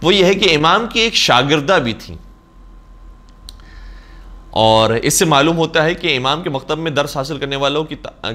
وہ یہ ہے کہ امام کی ایک شاگردہ بھی تھی، اور اس سے معلوم ہوتا ہے کہ امام کے مکتب میں درس حاصل کرنے والوں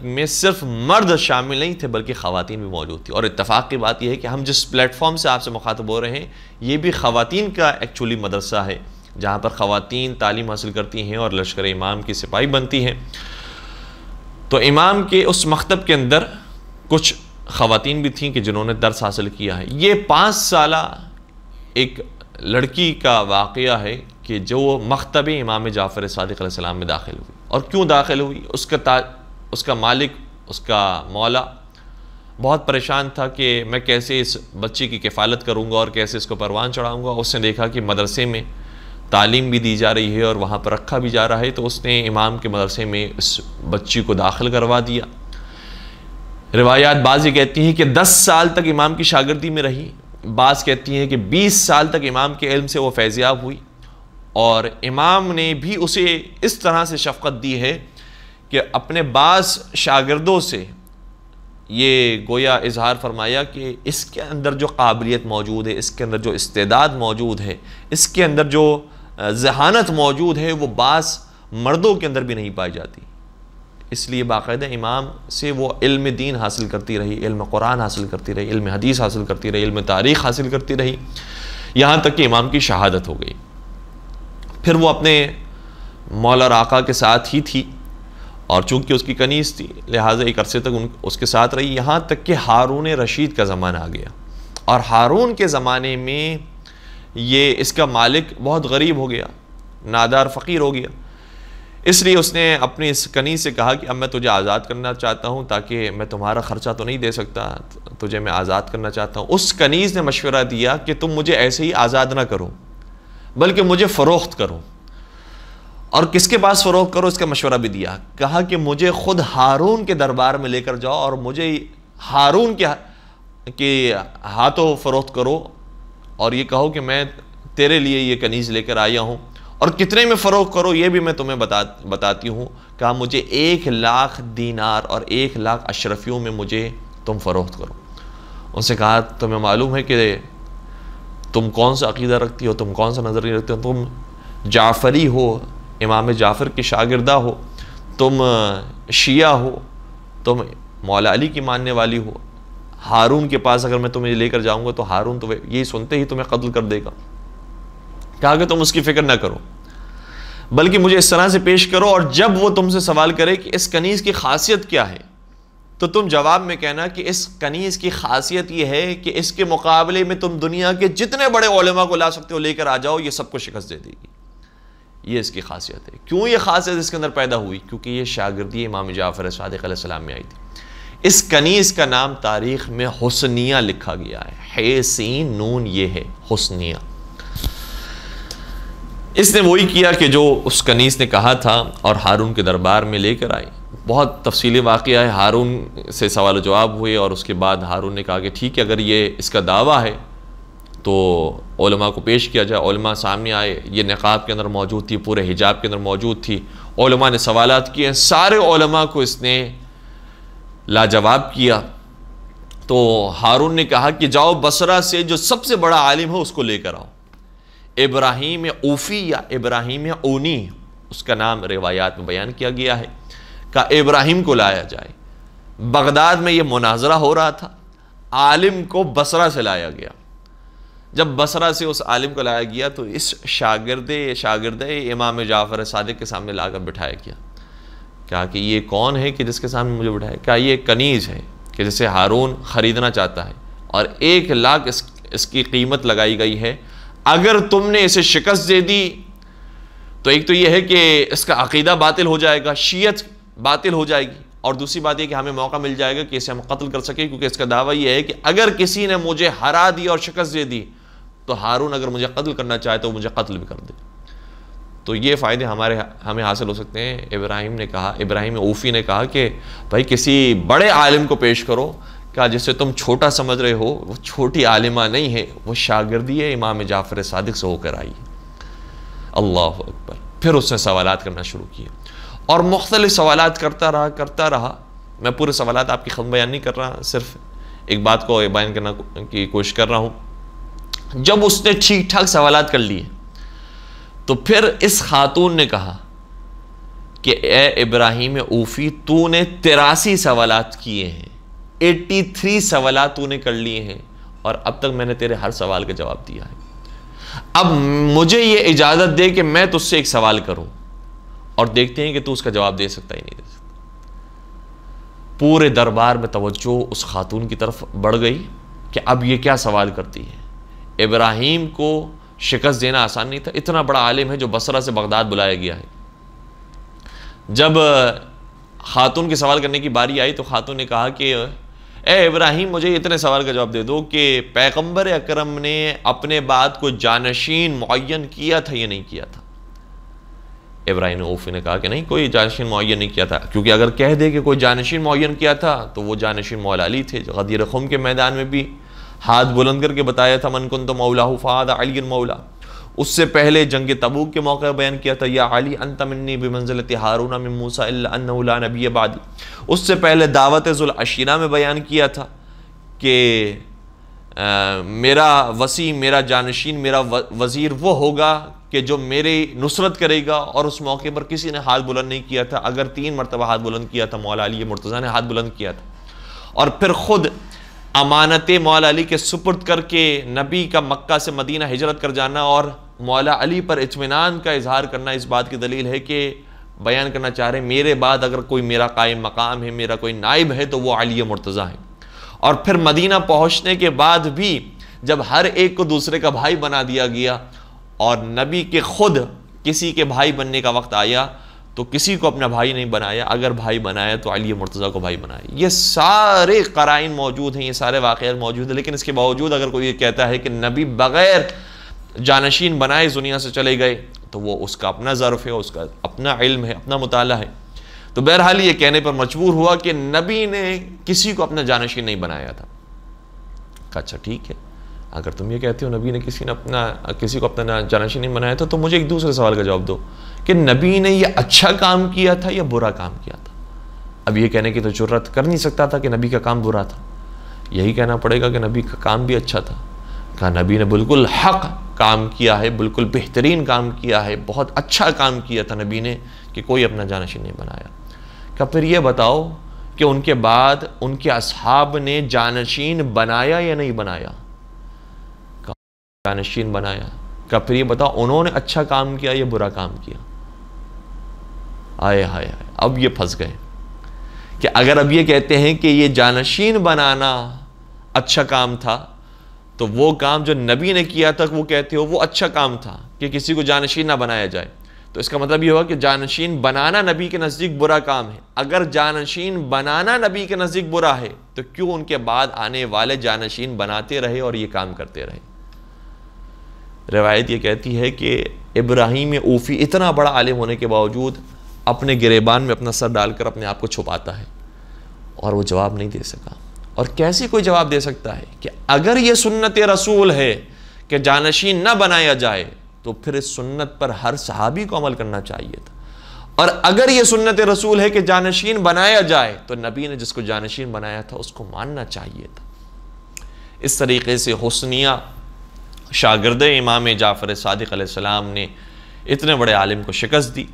میں صرف مرد شامل نہیں تھے بلکہ خواتین بھی موجود تھی. اور اتفاق کی بات یہ ہے کہ ہم جس پلیٹ فارم سے آپ سے مخاطب ہو رہے ہیں یہ بھی خواتین کا ایکچولی مدرسہ ہے، جہاں پر خواتین تعلیم حاصل کرتی ہیں اور لشکر امام کی سپاہی بنتی ہیں. تو امام کے اس مکتب کے اندر کچھ خواتین بھی تھیں کہ جنہوں نے درس حاصل کیا ہے. یہ 5 سالہ ایک لڑکی کا واقعہ ہے کہ جو مکتب امام جعفر صادق علیہ السلام میں داخل ہوئی. اور کیوں داخل ہوئی؟ اس کا مالک، اس کا مولا بہت پریشان تھا کہ میں کیسے اس بچی کی کفالت کروں گا اور کیسے اس کو پروان چڑھاؤں گا. اس نے دیکھا کہ مدرسے میں تعلیم بھی دی جا رہی ہے اور وہاں پر رکھا بھی جا رہا ہے، تو اس نے امام کے مدرسے میں اس بچی کو داخل کروا دیا. روایات بعض یہ کہتی ہیں کہ 10 سال تک امام کی شاگردی میں رہی، بعض کہتی ہیں کہ 20 سال تک امام کے علم سے وہ فیضیاب ہوئی. اور امام نے بھی اسے اس طرح سے شفقت دی ہے کہ اپنے بعض شاگردوں سے یہ گویا اظہار فرمایا کہ اس کے اندر جو قابلیت موجود ہے، اس کے اندر جو استعداد موجود ہے، اس کے اندر جو ذہانت موجود ہے، وہ بعض مردوں کے اندر بھی نہیں پائی جاتی. اس لیے باقاعدہ امام سے وہ علم دین حاصل کرتی رہی، علم قرآن حاصل کرتی رہی، علم حدیث حاصل کرتی رہی، علم تاریخ حاصل کرتی رہی، یہاں تک کہ امام کی شہادت ہو گئی. پھر وہ اپنے مولا اور آقا کے ساتھ ہی تھی، اور چونکہ اس کی کنیز تھی لہٰذا ایک عرصے تک اس کے ساتھ رہی، یہاں تک کہ ہارون رشید کا زمانہ آ گیا. اور ہارون کے زمانے میں یہ اس کا مالک بہت غریب ہو گیا، نادار فقیر ہو گیا. اس لیے اس نے اپنی اس کنیز سے کہا کہ اب میں تجھے آزاد کرنا چاہتا ہوں، تاکہ میں تمہارا خرچہ تو نہیں دے سکتا، تجھے میں آزاد کرنا چاہتا ہوں. اس کنیز نے مشورہ دیا کہ تم مجھے ایسے ہی آزاد نہ کرو بلکہ مجھے فروخت کرو. اور کس کے پاس فروخت کرو اس کا مشورہ بھی دیا. کہا کہ مجھے خود ہارون کے دربار میں لے کر جاؤ اور مجھے ہارون کے ہاتھوں فروخت کرو، اور یہ کہو کہ میں تیرے لیے یہ کنیز لے کر آیا ہوں، اور کتنے میں فروخت کرو یہ بھی میں تمہیں بتاتی ہوں. کہا مجھے 1,00,000 دینار اور 1,00,000 اشرفیوں میں مجھے تم فروخت کرو. ان سے کہا تمہیں معلوم ہے کہ تم کون سا عقیدہ رکھتی ہو، تم کون سا نظریہ رکھتی ہو؟ تم جعفری ہو، امام جعفر کی شاگردہ ہو، تم شیعہ ہو، تم مولا علی کی ماننے والی ہو. ہارون کے پاس اگر میں تمہیں لے کر جاؤں گا تو ہارون تمہیں یہی سنتے ہی تمہیں قتل کر دے گا. کہا کہ تم اس کی فکر نہ کرو بلکہ مجھے اس طرح سے پیش کرو، اور جب وہ تم سے سوال کرے کہ اس کنیز کی خاصیت کیا ہے تو تم جواب میں کہنا کہ اس کنیز کی خاصیت یہ ہے کہ اس کے مقابلے میں تم دنیا کے جتنے بڑے علماء کو لا سکتے ہو لے کر آ جاؤ، یہ سب کو شکست دے دے گی. یہ اس کی خاصیت ہے. کیوں یہ خاصیت اس کے اندر پیدا ہوئی؟ کیونکہ یہ شاگردی امام جعفر صادق علیہ السلام میں آئی تھی. اس کنیز کا نام تاریخ میں حسنیہ لکھا گیا ہے، ہے سین نون یہ ہے حسنیہ. اس نے وہی کیا کہ جو اس کنیز نے کہا تھا اور ہارون کے دربار میں لے کر آئی. بہت تفصیلی واقعہ ہے. ہارون سے سوال و جواب ہوئے اور اس کے بعد ہارون نے کہا کہ ٹھیک ہے اگر یہ اس کا دعویٰ ہے تو علماء کو پیش کیا جائے. علماء سامنے آئے، یہ نقاب کے اندر موجود تھی، پورے حجاب کے اندر موجود تھی. علماء نے سوالات کیے، سارے علماء کو اس نے لاجواب کیا. تو ہارون نے کہا کہ جاؤ بصرہ سے جو سب سے بڑا عالم ہے اس کو لے کر آؤ. ابراہیم اوفی یا ابراہیم اونی اس کا نام روایات میں بیان کیا گیا ہے. کہ ابراہیم کو لایا جائے. بغداد میں یہ مناظرہ ہو رہا تھا، عالم کو بصرہ سے لایا گیا. جب بصرہ سے اس عالم کو لایا گیا تو اس شاگرد امام جعفر صادق کے سامنے لا کر بٹھایا گیا. کہا کہ یہ کون ہے کہ جس کے سامنے مجھے بٹھایا؟ کہا یہ کنیز ہے کہ جسے ہارون خریدنا چاہتا ہے اور 1,00,000 اس کی قیمت لگائی گئی ہے. اگر تم نے اسے شکست دے دی تو ایک تو یہ ہے کہ اس کا عقیدہ باطل ہو جائے گا، شیعت باطل ہو جائے گی، اور دوسری بات یہ کہ ہمیں موقع مل جائے گا کہ اسے ہم قتل کر سکیں، کیونکہ اس کا دعویٰ یہ ہے کہ اگر کسی نے مجھے ہرا دی اور شکست دے دی تو ہارون اگر مجھے قتل کرنا چاہے تو مجھے قتل بھی کر دے. تو یہ فائدے ہمیں حاصل ہو سکتے ہیں. ابراہیم اوفی نے کہا کہ بھائی کسی بڑے عالم کو پیش کرو. کہا جسے تم چھوٹا سمجھ رہے ہو وہ چھوٹی عالمہ نہیں ہے، وہ شاگردی ہے امام جعفر صادق سے ہو کر آئی. اللہ اکبر. پھر اس نے سوالات کرنا شروع کیے اور مختلف سوالات کرتا رہا. میں پورے سوالات آپ کی خدمت بیان نہیں کر رہا، صرف ایک بات کو بیان کرنا کی کوشش کر رہا ہوں. جب اس نے ٹھیک ٹھاک سوالات کر لیے تو پھر اس خاتون نے کہا کہ اے ابراہیم اوفی، تو نے 83 سوالات کیے ہیں، 83 سوالات تو نے کر لیے ہیں، اور اب تک میں نے تیرے ہر سوال کا جواب دیا ہے۔ اب مجھے یہ اجازت دے کہ میں تجھ سے ایک سوال کروں، اور دیکھتے ہیں کہ تو اس کا جواب دے سکتا ہی نہیں دے سکتا۔ پورے دربار میں توجہ اس خاتون کی طرف بڑھ گئی کہ اب یہ کیا سوال کرتی ہے۔ ابراہیم کو شکست دینا آسان نہیں تھا، اتنا بڑا عالم ہے جو بصرہ سے بغداد بلایا گیا ہے۔ جب خاتون کے سوال کرنے کی باری آئی تو خاتون نے کہا کہ اے ابراہیم، مجھے اتنے سوال کا جواب دے دو کہ پیغمبر اکرم نے اپنے بعد کو جانشین معین کیا تھا یا نہیں کیا تھا؟ ابراہیم اوفی نے کہا کہ نہیں، کوئی جانشین معین نہیں کیا تھا، کیونکہ اگر کہہ دے کہ کوئی جانشین معین کیا تھا تو وہ جانشین مولا علی تھے، جو غدیر خم کے میدان میں بھی ہاتھ بلند کر کے بتایا تھا من کنت مولاہ فہذا علی مولا۔ اس سے پہلے جنگ تبوک کے موقع بیان کیا تھا یا علی انت منی بمنزلت ہارون من موسیٰ الا انہ لا نبی بعدی۔ اس سے پہلے دعوت ذوالعشیرہ میں بیان کیا تھا کہ میرا وسیع، میرا جانشین، میرا وزیر وہ ہوگا کہ جو میری نصرت کرے گا، اور اس موقع پر کسی نے ہاتھ بلند نہیں کیا تھا، اگر 3 مرتبہ ہاتھ بلند کیا تھا مولا علی مرتضیٰ نے ہاتھ بلند کیا تھا۔ اور پھر خود امانت مولا علی کے سپرد کر کے نبی کا مکہ سے مدینہ ہجرت کر جانا اور مولا علی پر اطمینان کا اظہار کرنا اس بات کی دلیل ہے کہ بیان کرنا چاہ رہے ہیں میرے بعد اگر کوئی میرا قائم مقام ہے، میرا کوئی نائب ہے تو وہ علی مرتضیٰ ہے۔ اور پھر مدینہ پہنچنے کے بعد بھی جب ہر ایک کو دوسرے کا بھائی بنا دیا گیا اور نبی کے خود کسی کے بھائی بننے کا وقت آیا تو کسی کو اپنا بھائی نہیں بنایا، اگر بھائی بنایا تو علی مرتضیٰ کو بھائی بنایا۔ یہ سارے قرائن موجود ہیں، یہ سارے واقعات موجود ہیں، لیکن اس کے باوجود اگر کوئی یہ کہتا ہے کہ نبی بغیر جانشین بنائے دنیا سے چلے گئے تو وہ اس کا اپنا ظرف ہے، اس کا اپنا علم ہے، اپنا مطالعہ ہے۔ تو بہرحال یہ کہنے پر مجبور ہوا کہ نبی نے کسی کو اپنا جانشین نہیں بنایا تھا۔ کہا اچھا ٹھیک ہے، اگر تم یہ کہتے ہو نبی نے کسی کو اپنا جانشین نہیں بنایا تھا تو مجھے ایک دوسرے سوال کا جواب دو کہ نبی نے یہ اچھا کام کیا تھا یا برا کام کیا تھا؟ اب یہ کہنے کی تو جرات کر نہیں سکتا تھا کہ نبی کا کام برا تھا، یہی کہنا پڑے گا کہ نبی کا کام بھی اچھا تھا۔ کہا نبی نے بالکل حق کام کیا ہے، بالکل بہترین کام کیا ہے، بہت اچھا کام کیا تھا نبی نے کہ کوئی اپنا جانشین نہیں بنایا۔ کہا پھر یہ بتاؤ کہ ان کے بعد ان کے اصحاب نے جانشین بنایا یا نہیں بنایا؟ کہا جانشین بنایا۔ کہا پھر یہ بتاؤ انہوں نے اچھا کام کیا یا برا کام کیا؟ آئے ہائے ہائے، اب یہ پھنس گئے کہ اگر اب یہ کہتے ہیں کہ یہ جانشین بنانا اچھا کام تھا تو وہ کام جو نبی نے کیا تھا وہ کہتے ہو وہ اچھا کام تھا کہ کسی کو جانشین نہ بنایا جائے، تو اس کا مطلب یہ ہوا کہ جانشین بنانا نبی کے نزدیک برا کام ہے۔ اگر جانشین بنانا نبی کے نزدیک برا ہے تو کیوں ان کے بعد آنے والے جانشین بناتے رہے اور یہ کام کرتے رہے؟ روایت یہ کہتی ہے کہ ابراہیم اوفی اتنا بڑا عالم ہونے کے باوجود اپنے گریبان میں اپنا سر ڈال کر اپنے آپ کو چھپاتا ہے اور وہ جواب نہیں دے سکا۔ اور کیسے کوئی جواب دے سکتا ہے کہ اگر یہ سنت رسول ہے کہ جانشین نہ بنایا جائے تو پھر اس سنت پر ہر صحابی کو عمل کرنا چاہیے تھا، اور اگر یہ سنت رسول ہے کہ جانشین بنایا جائے تو نبی نے جس کو جانشین بنایا تھا اس کو ماننا چاہیے تھا۔ اس طریقے سے حسنیہ شاگرد امام جعفر صادق علیہ السلام نے اتنے بڑے عالم کو شکست دی،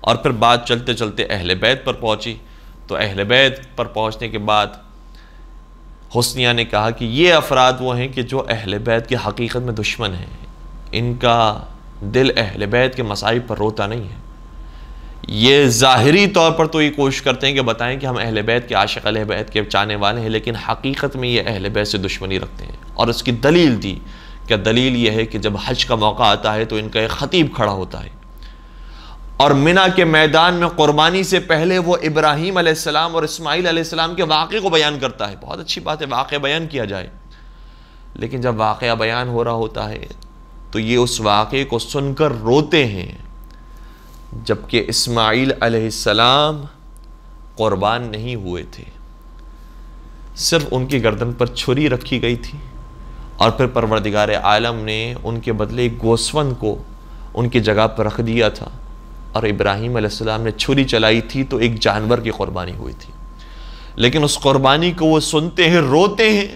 اور پھر بات چلتے چلتے اہل بیت پر پہنچی۔ تو اہل بیت پر پہنچنے کے بعد حسنیہ نے کہا کہ یہ افراد وہ ہیں کہ جو اہل بیت کی حقیقت میں دشمن ہیں، ان کا دل اہل بیت کے مصائب پر روتا نہیں ہے۔ یہ ظاہری طور پر تو یہ کوشش کرتے ہیں کہ بتائیں کہ ہم اہل بیت کے عاشق، اہل بیت کے چاہنے والے ہیں، لیکن حقیقت میں یہ اہل بیت سے دشمنی رکھتے ہیں۔ اور اس کی دلیل دی کہ دلیل یہ ہے کہ جب حج کا موقع آتا ہے تو ان کا ایک خطیب کھڑا ہوتا ہے اور منی کے میدان میں قربانی سے پہلے وہ ابراہیم علیہ السلام اور اسماعیل علیہ السلام کے واقعے کو بیان کرتا ہے۔ بہت اچھی بات ہے واقعہ بیان کیا جائے، لیکن جب واقعہ بیان ہو رہا ہوتا ہے تو یہ اس واقعے کو سن کر روتے ہیں، جبکہ اسماعیل علیہ السلام قربان نہیں ہوئے تھے، صرف ان کی گردن پر چھری رکھی گئی تھی، اور پھر پروردگار عالم نے ان کے بدلے ایک گوسفند کو ان کی جگہ پر رکھ دیا تھا، اور ابراہیم علیہ السلام نے چھری چلائی تھی تو ایک جانور کی قربانی ہوئی تھی، لیکن اس قربانی کو وہ سنتے ہیں، روتے ہیں،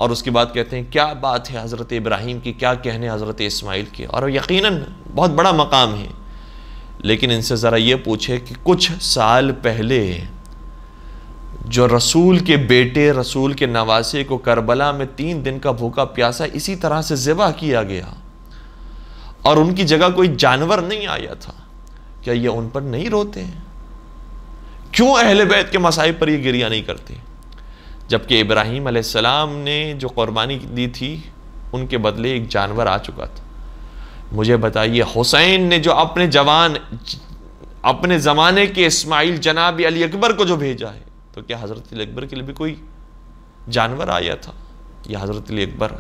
اور اس کے بعد کہتے ہیں کیا بات ہے حضرت ابراہیم کی، کیا کہنے حضرت اسماعیل کے، اور یقیناً بہت بڑا مقام ہے، لیکن ان سے ذرا یہ پوچھے کہ کچھ سال پہلے جو رسول کے بیٹے، رسول کے نواسے کو کربلا میں 3 دن کا بھوکا پیاسا اسی طرح سے ذبح کیا گیا اور ان کی جگہ کوئی جانور نہیں آیا تھا، کیا یہ ان پر نہیں روتے ہیں؟ کیوں اہل بیت کے مصائب پر یہ گریہ نہیں کرتے؟ جبکہ ابراہیم علیہ السلام نے جو قربانی دی تھی ان کے بدلے ایک جانور آ چکا تھا۔ مجھے بتائیے حسین نے جو اپنے زمانے کے اسماعیل جناب علی اکبر کو جو بھیجا ہے، تو کیا حضرت علی اکبر کے لیے بھی کوئی جانور آیا تھا؟ یا حضرت علی اکبر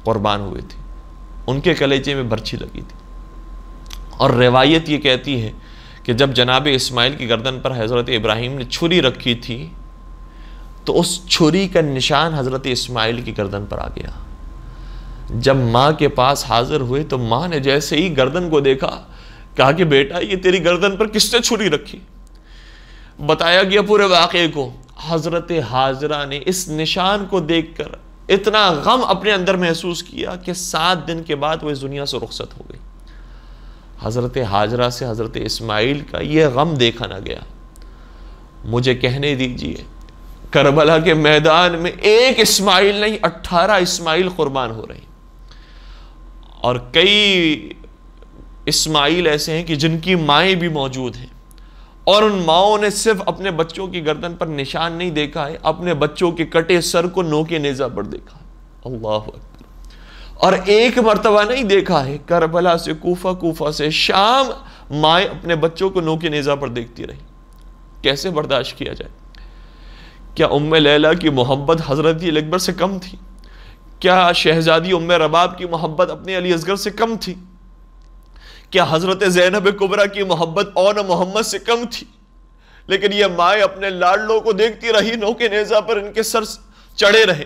قربان ہوئے تھے، ان کے کلیجے میں برچھی لگی تھی؟ اور روایت یہ کہتی ہے کہ جب جناب اسماعیل کی گردن پر حضرت ابراہیم نے چھری رکھی تھی تو اس چھری کا نشان حضرت اسماعیل کی گردن پر آ گیا۔ جب ماں کے پاس حاضر ہوئے تو ماں نے جیسے ہی گردن کو دیکھا کہا کہ بیٹا یہ تیری گردن پر کس نے چھری رکھی؟ بتایا گیا پورے واقعے کو۔ حضرت حاجرہ نے اس نشان کو دیکھ کر اتنا غم اپنے اندر محسوس کیا کہ 7 دن کے بعد وہ اس دنیا سے رخصت ہو گئی۔ حضرت حاجرہ سے حضرت اسماعیل کا یہ غم دیکھا نہ گیا۔ مجھے کہنے دیجئے کربلا کے میدان میں ایک اسماعیل نہیں 18 اسماعیل قربان ہو رہے ہیں، اور کئی اسماعیل ایسے ہیں کہ جن کی مائیں بھی موجود ہیں، اور ان ماؤں نے صرف اپنے بچوں کی گردن پر نشان نہیں دیکھا ہے، اپنے بچوں کے کٹے سر کو نوکے نیزہ پر دیکھا ہے۔ اللہ اکبر۔ اور ایک مرتبہ نہیں دیکھا ہے، کربلا سے کوفہ سے شام مائیں اپنے بچوں کو نوکے نیزہ پر دیکھتی رہی۔ کیسے برداشت کیا جائے؟ کیا ام لیلہ کی محبت حضرت علی اکبر سے کم تھی؟ کیا شہزادی ام رباب کی محبت اپنے علی اصغر سے کم تھی؟ کیا حضرت زینب کبریٰ کی محبت اون محمد سے کم تھی؟ لیکن یہ مائیں اپنے لاڈلوں کو دیکھتی رہی، نوکے نیزہ پر ان کے سر چڑھے رہے۔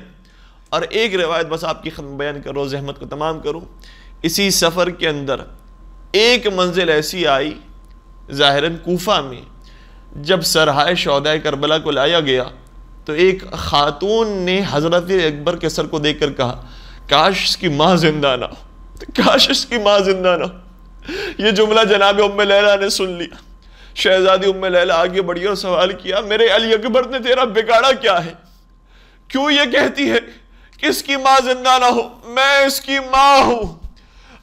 اور ایک روایت بس آپ کی خدمت بیان کرو، زحمت کو تمام کروں۔ اسی سفر کے اندر ایک منزل ایسی آئی ظاہراً کوفہ میں، جب سرحائے شہدائے کربلا کو لایا گیا تو ایک خاتون نے حضرت اکبر کے سر کو دیکھ کر کہا کاش اس کی ماں زندہ نہ ہو، کاش اس کی ماں زندہ نہ ہو۔ یہ جملہ جناب ام لیلہ نے سن لیا۔ شہزادی ام لیلہ آگے بڑھی اور سوال کیا میرے علی اکبر نے تیرا بگاڑا کیا ہے؟ کیوں یہ کہتی ہے کہ اس کی ماں زندہ نہ ہو؟ میں اس کی ماں ہوں،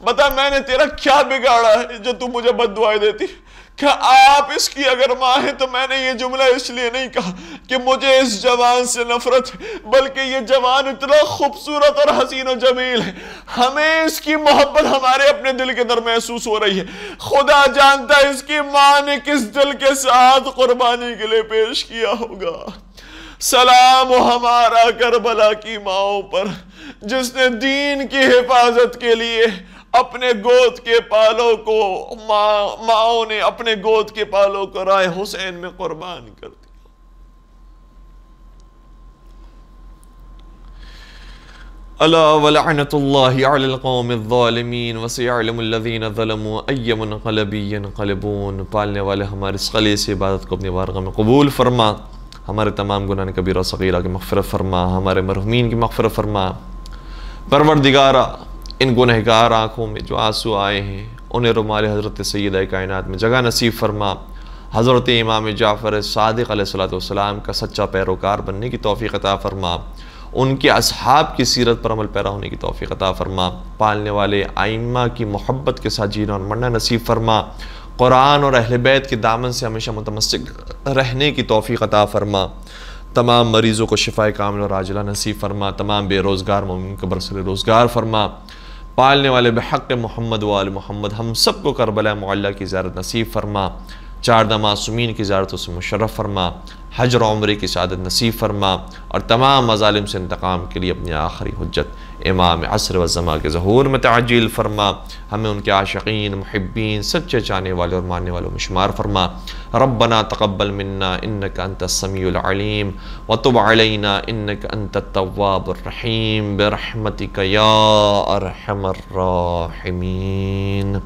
بتا میں نے تیرا کیا بگاڑا ہے جو تم مجھے بد دعائیں دیتی؟ کہ آپ اس کی اگر ماں ہیں تو میں نے یہ جملہ اس لیے نہیں کہا کہ مجھے اس جوان سے نفرت ہے، بلکہ یہ جوان اتنا خوبصورت اور حسین و جمیل ہے، ہمیں اس کی محبت ہمارے اپنے دل کے اندر محسوس ہو رہی ہے۔ خدا جانتا ہے اس کی ماں نے کس دل کے ساتھ قربانی کے لیے پیش کیا ہوگا۔ سلام ہو ہمارا کربلا کی ماؤں پر، جس نے دین کی حفاظت کے لیے اپنے گود کے پالوں کو، ماؤں نے اپنے گود کے پالوں کو راہ حسین میں قربان کر دیا۔ الا ولعنت اللہ علی القوم الظالمین وسیعلم الذین ظلموا ای منقلب ینقلبون۔ پالنے والے ہمارے اس خلی سے عبادت کو اپنی بارگاہ میں قبول فرما، ہمارے تمام گناہ کبیرہ و صغیرہ کی مغفرت فرما، ہمارے مرحومین کی مغفرت فرما۔ پروردگارا ان گنہگار آنکھوں میں جو آنسو آئے ہیں انہیں رومال حضرت سیدہ کائنات میں جگہ نصیب فرما۔ حضرت امام جعفر صادق علیہ السلام کا سچا پیروکار بننے کی توفیق عطا فرما، ان کے اصحاب کی سیرت پر عمل پیرا ہونے کی توفیق عطا فرما، پالنے والے ائمہ کی محبت کے ساتھ جینا اور مرنا نصیب فرما، قرآن اور اہل بیت کے دامن سے ہمیشہ متمسک رہنے کی توفیق عطا فرما، تمام مریضوں کو شفاء کامل اور عاجلہ نصیب فرما، تمام بے روزگار مومن کو برسر روزگار فرما، پالنے والے بحق محمد و آل محمد ہم سب کو کربلا معلیٰ کی زیارت نصیب فرما، 4 معصومین کی زیارتوں سے مشرف فرما، حج اور عمرے کی سعادت نصیب فرما، اور تمام مظالم سے انتقام کے لیے اپنی آخری حجت امام عصر و زمان کے ظہور میں تعجیل فرما، ہمیں ان کے عاشقین، محبین، سچے چاہنے والے اور ماننے والوں میں شمار فرما۔ ربنا تقبل منا انک انت السمیع العلیم وتب علینا انک انت التواب الرحیم برحمتک یا ارحم الراحمین۔